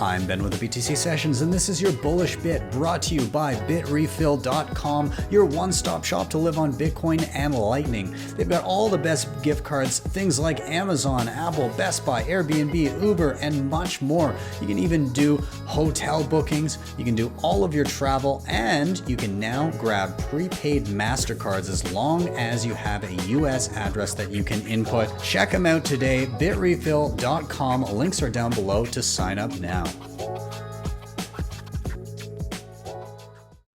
I'm Ben with the BTC Sessions, and this is your Bullish Bit, brought to you by bitrefill.com, your one-stop shop to live on Bitcoin and Lightning. They've got all the best gift cards, things like Amazon, Apple, Best Buy, Airbnb, Uber, and much more. You can even do hotel bookings, you can do all of your travel, and you can now grab prepaid MasterCards as long as you have a US address that you can input. Check them out today, bitrefill.com. Links are down below to sign up now.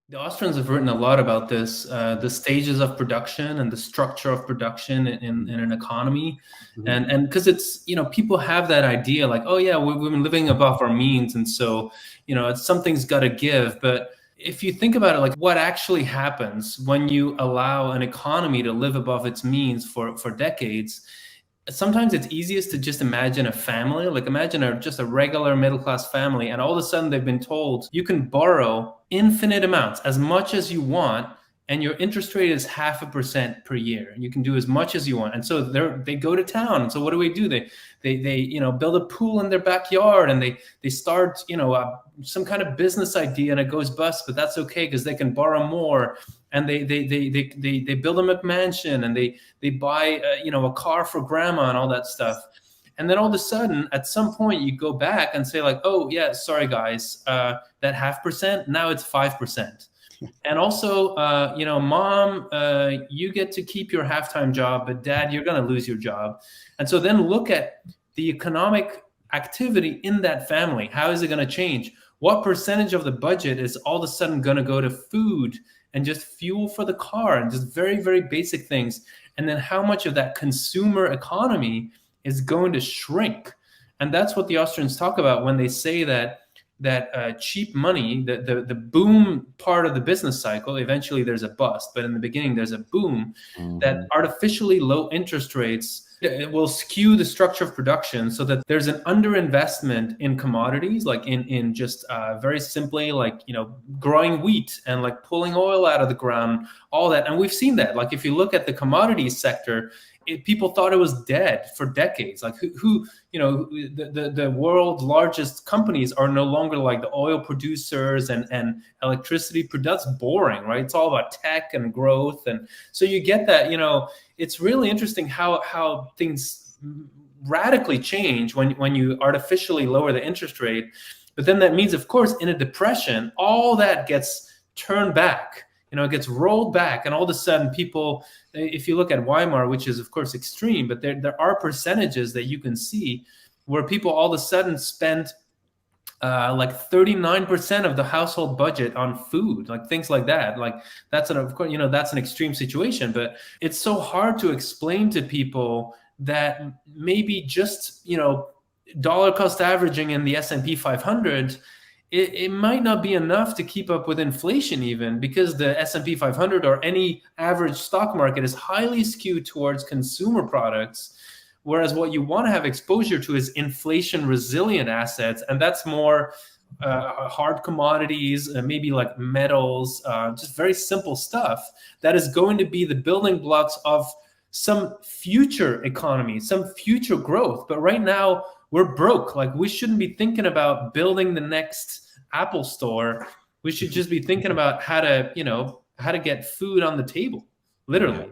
The Austrians have written a lot about this, the stages of production and the structure of production in an economy. Mm-hmm. And because it's, people have that idea like, oh yeah, we've been living above our means. And so, something's got to give. But if you think about it, like what actually happens when you allow an economy to live above its means for decades, sometimes it's easiest to just imagine a family, like imagine just a regular middle-class family, and all of a sudden they've been told you can borrow infinite amounts, as much as you want, and your interest rate is 0.5% per year, and you can do as much as you want. And so they go to town. And so what do? They build a pool in their backyard, and they start some kind of business idea, and it goes bust, but that's okay because they can borrow more. And they build a McMansion, and they buy a car for grandma and all that stuff. And then all of a sudden, at some point, you go back and say like, oh yeah, sorry guys, that 0.5%, now it's 5%. And also, mom, you get to keep your half-time job, but dad, you're going to lose your job. And so then look at the economic activity in that family. How is it going to change? What percentage of the budget is all of a sudden going to go to food and just fuel for the car and just very, very basic things? And then how much of that consumer economy is going to shrink? And that's what the Austrians talk about when they say that cheap money, the boom part of the business cycle, eventually there's a bust, but in the beginning there's a boom. Mm-hmm. That artificially low interest rates, it will skew the structure of production so that there's an underinvestment in commodities, like in just very simply like, growing wheat and like pulling oil out of the ground, all that. And we've seen that. Like if you look at the commodities sector, people thought it was dead for decades. Like the world's largest companies are no longer like the oil producers and electricity producers. That's boring, right? It's all about tech and growth. And so you get that, it's really interesting how things radically change when you artificially lower the interest rate. But then that means, of course, in a depression, all that gets turned back. It gets rolled back, and all of a sudden people, if you look at Weimar, which is of course extreme, but there are percentages that you can see where people all of a sudden spend like 39% of the household budget on food, like things like that. Like that's of course, that's an extreme situation, but it's so hard to explain to people that maybe just, dollar cost averaging in the S&P 500, it might not be enough to keep up with inflation even, because the S&P 500 or any average stock market is highly skewed towards consumer products, whereas what you want to have exposure to is inflation resilient assets, and that's more hard commodities, maybe like metals, just very simple stuff that is going to be the building blocks of some future economy, some future growth. But right now, we're broke. Like we shouldn't be thinking about building the next Apple store. We should just be thinking about how to get food on the table, literally.